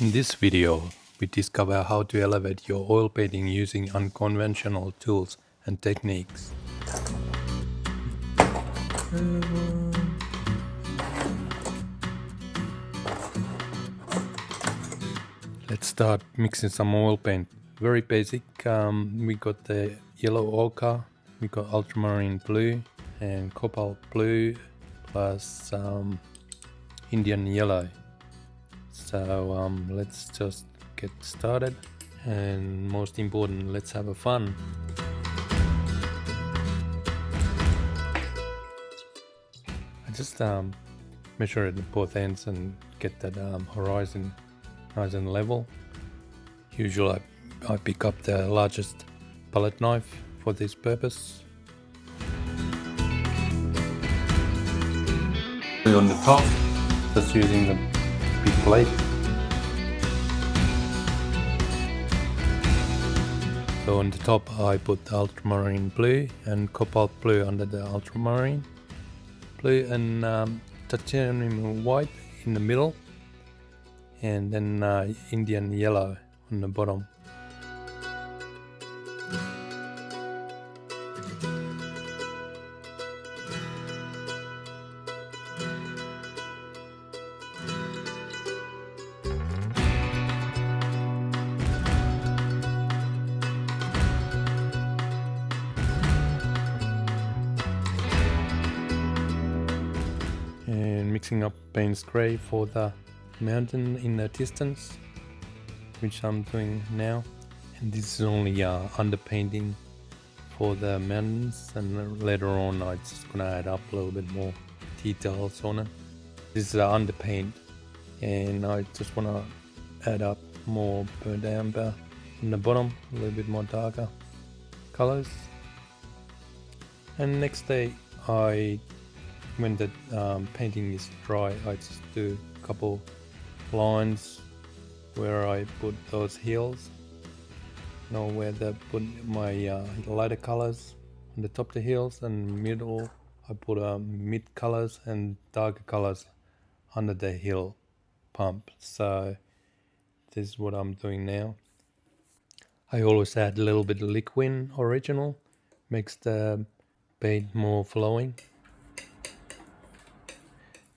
In this video, we discover how to elevate your oil painting using unconventional tools and techniques. Let's start mixing some oil paint. Very basic. We got the yellow ochre, we got ultramarine blue and cobalt blue plus Indian yellow. So let's just get started, and most important, let's have a fun. I just measure it at both ends and get that horizon nice and level. Usually I pick up the largest palette knife for this purpose. On the top, just using the big plate. So on the top I put the ultramarine blue and cobalt blue under the ultramarine blue and titanium white in the middle, and then Indian yellow on the bottom. And mixing up Payne's Grey for the mountain in the distance, which I'm doing now. And this is only underpainting for the mountains, and later on I'm just gonna add up a little bit more details on it. This is underpaint, and I just wanna add up more burnt amber on the bottom, a little bit more darker colors. And next day, when the painting is dry, I just do a couple lines where I put those hills, where they put my lighter colors on the top of the hills, and middle I put mid colors and darker colors under the hill pump. So this is what I'm doing now. I always add a little bit of liquid original, makes the paint more flowing.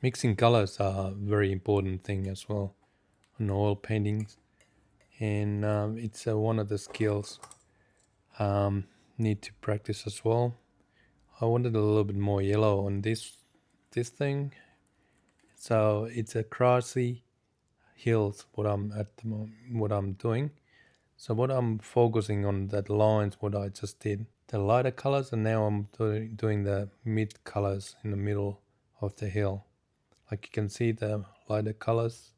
Mixing colors are a very important thing as well on oil paintings, and it's one of the skills need to practice as well. I wanted a little bit more yellow on this thing, so it's a grassy hills what I'm doing. So what I'm focusing on that lines what I just did, the lighter colors, and now I'm doing the mid colors in the middle of the hill. Like you can see the lighter colors,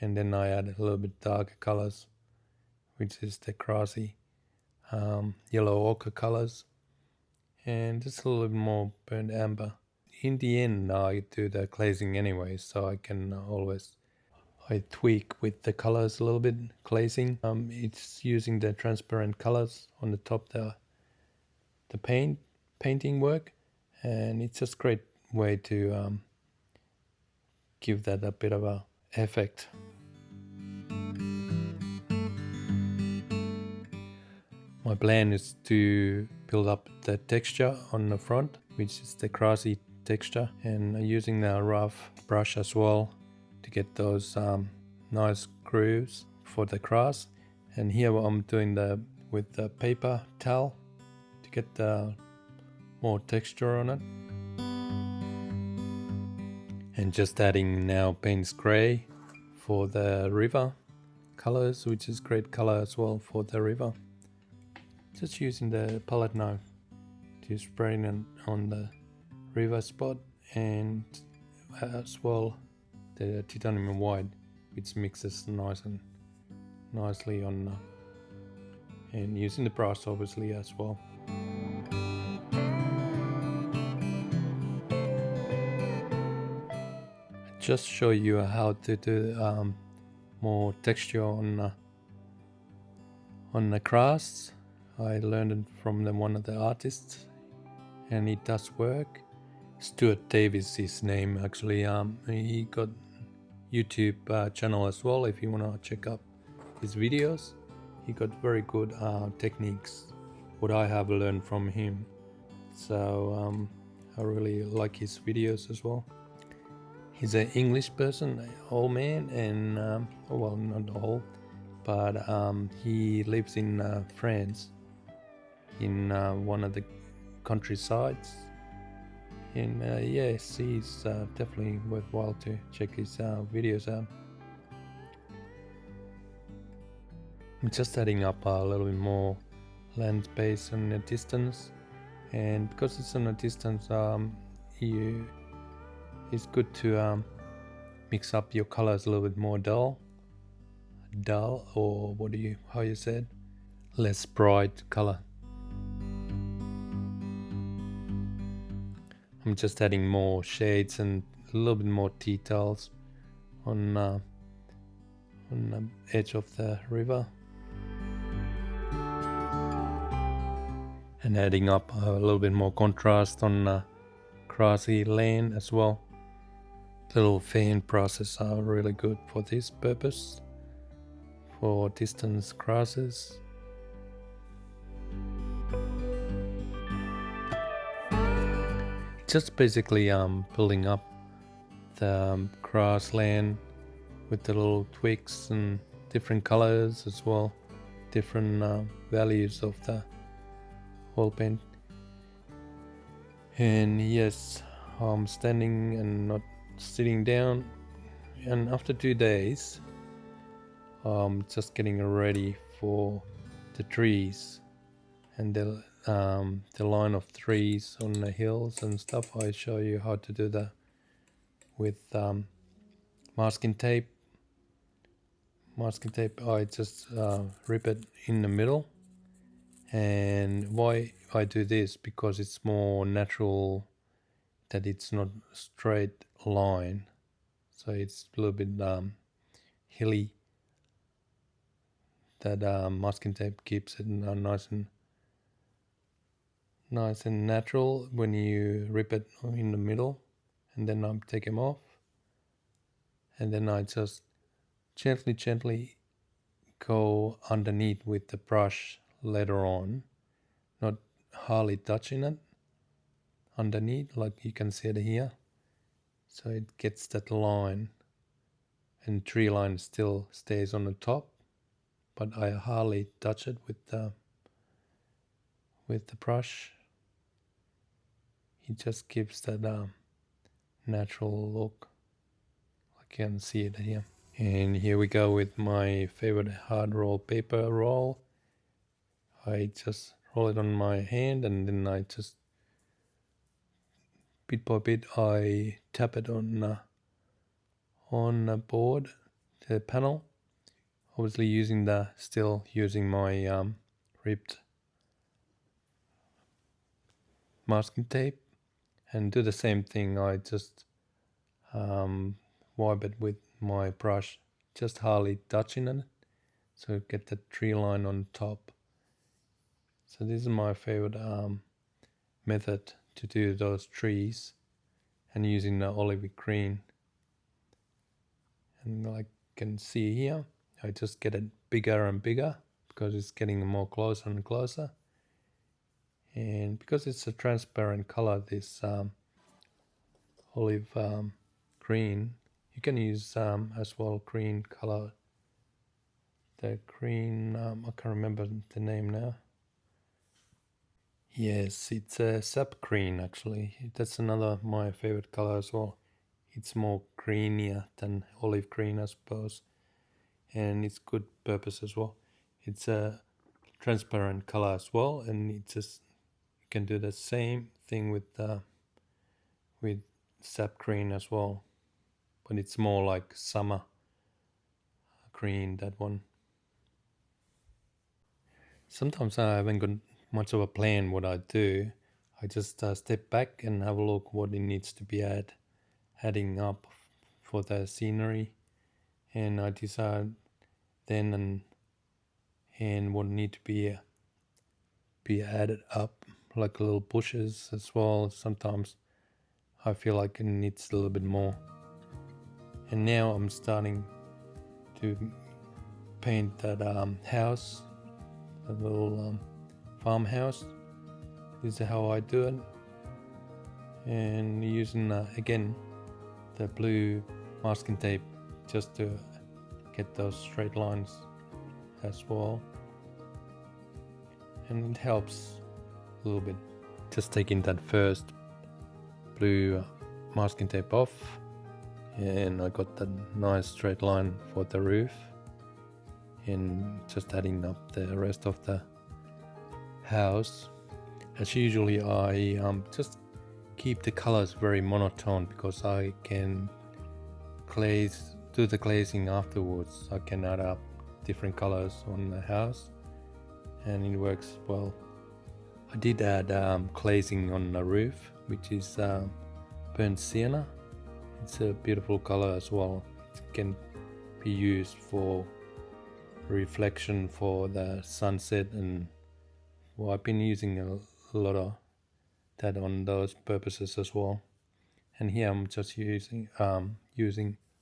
and then I add a little bit darker colors, which is the grassy yellow ochre colors, and just a little bit more burnt amber. In the end, I do the glazing anyway, so I can I tweak with the colors a little bit, glazing. It's using the transparent colors on the top, the painting work, and it's just a great way to give that a bit of a effect. My plan is to build up the texture on the front, which is the grassy texture, and using the rough brush as well to get those nice grooves for the grass. And here I'm doing with the paper towel to get the more texture on it. And just adding now Payne's Grey for the river colors, which is great color as well for the river. Just using the palette knife to spray it on the river spot, and as well the titanium white, which mixes nicely on, and using the brush obviously as well. Just show you how to do more texture on the grass. I learned it from one of the artists, and it does work. Stuart Davis, his name actually. He got YouTube channel as well if you want to check out his videos. He got very good techniques, what I have learned from him. So I really like his videos as well. He's an English person, old man, and well, not old, but he lives in France, in one of the countrysides. And yes, he's definitely worthwhile to check his videos out. I'm just adding up a little bit more land space and a distance, and because it's on a distance, it's good to mix up your colors a little bit more dull, or how you said, less bright color. I'm just adding more shades and a little bit more details on the edge of the river, and adding up a little bit more contrast on grassy land as well. Little fan process are really good for this purpose, for distance grasses. Just basically building up the grassland with the little twigs and different colors as well, different values of the whole paint. And yes, I'm standing and not sitting down, and after 2 days I'm just getting ready for the trees and the line of trees on the hills and stuff. I show you how to do that with masking tape. I just rip it in the middle. And why I do this, because it's more natural, that it's not a straight line, so it's a little bit hilly. That masking tape keeps it nice and natural when you rip it in the middle. And then I take them off, and then I just gently go underneath with the brush later on, not hardly touching it underneath, like you can see it here, so it gets that line, and tree line still stays on the top, but I hardly touch it with the brush. It just gives that natural look, like you can see it here. And here we go with my favorite hard roll paper roll. I just roll it on my hand, and then I just bit by bit I tap it on the board, the panel, obviously still using my ripped masking tape, and do the same thing. I just wipe it with my brush, just hardly touching it, so get the tree line on top. So this is my favorite method to do those trees, and using the olive green. And like you can see here, I just get it bigger and bigger because it's getting more closer and closer. And because it's a transparent color, this olive green, you can use as well green color. The green, I can't remember the name now. Yes, it's a sap green actually. That's another my favorite color as well. It's more greenier than olive green, I suppose, and it's good purpose as well. It's a transparent color as well, and you can do the same thing with sap green as well, but it's more like summer green, that one. Sometimes I haven't got much of a plan what I do. I just step back and have a look what it needs to be adding up for the scenery, and I decide then and what need to be added up, like little bushes as well. Sometimes I feel like it needs a little bit more, And now I'm starting to paint that house, a little farmhouse. This is how I do it, and using again the blue masking tape just to get those straight lines as well, and it helps a little bit. Just taking that first blue masking tape off, and I got that nice straight line for the roof, and just adding up the rest of the house. As usually I just keep the colors very monotone because I can do the glazing afterwards. I can add up different colors on the house and it works well. I did add glazing on the roof, which is burnt sienna. It's a beautiful color as well. It can be used for reflection for the sunset, and well, I've been using a lot of that on those purposes as well. And here I'm just using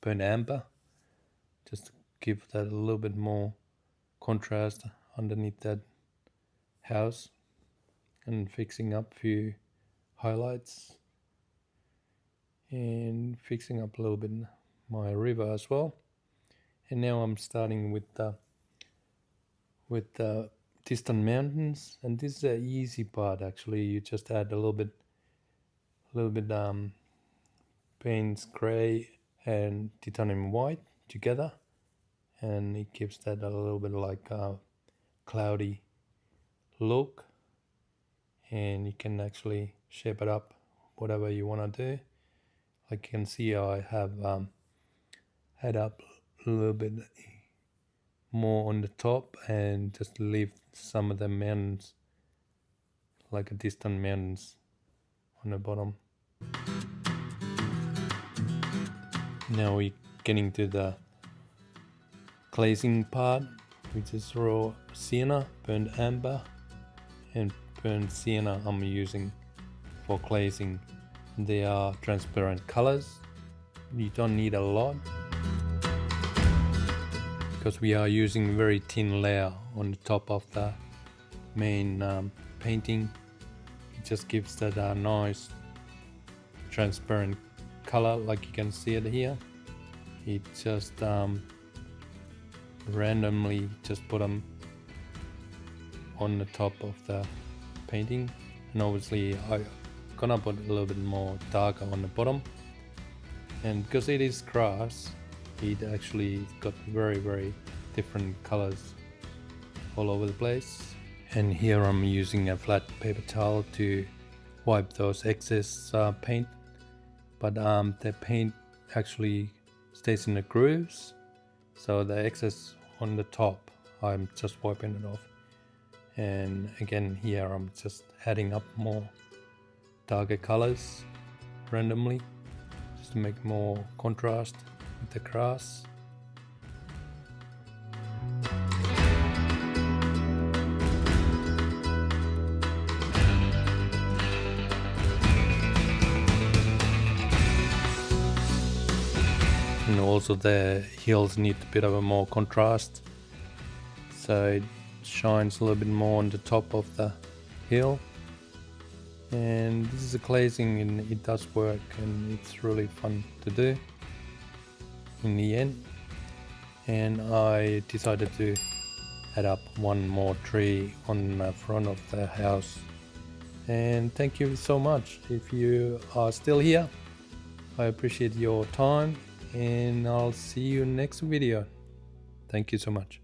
burnt amber just to give that a little bit more contrast underneath that house, and fixing up a few highlights and fixing up a little bit my river as well. And now I'm starting with the distant mountains, and this is an easy part actually. You just add a little bit Payne's gray and titanium white together, and it gives that a little bit like a cloudy look, and you can actually shape it up whatever you want to do. Like you can see I have add up a little bit more on the top and just leave some of the mountains, like a distant mountains, on the bottom. Now we're getting to the glazing part, which is raw sienna, burnt amber, and burnt sienna I'm using for glazing. They are transparent colors. You don't need a lot because we are using very thin layer on the top of the main painting. It just gives that nice transparent color, like you can see it here. It just randomly just put them on the top of the painting, and obviously I'm gonna put a little bit more darker on the bottom. And because it is grass, it actually got very different colors all over the place. And here I'm using a flat paper towel to wipe those excess paint, but the paint actually stays in the grooves, so the excess on the top I'm just wiping it off. And again here I'm just adding up more darker colors randomly just to make more contrast with the grass. And also the hills need a bit of a more contrast, so it shines a little bit more on the top of the hill. And this is a glazing, and it does work, and it's really fun to do in the end. And I decided to add up one more tree on the front of the house. And thank you so much if you are still here. I appreciate your time, and I'll see you next video. Thank you so much.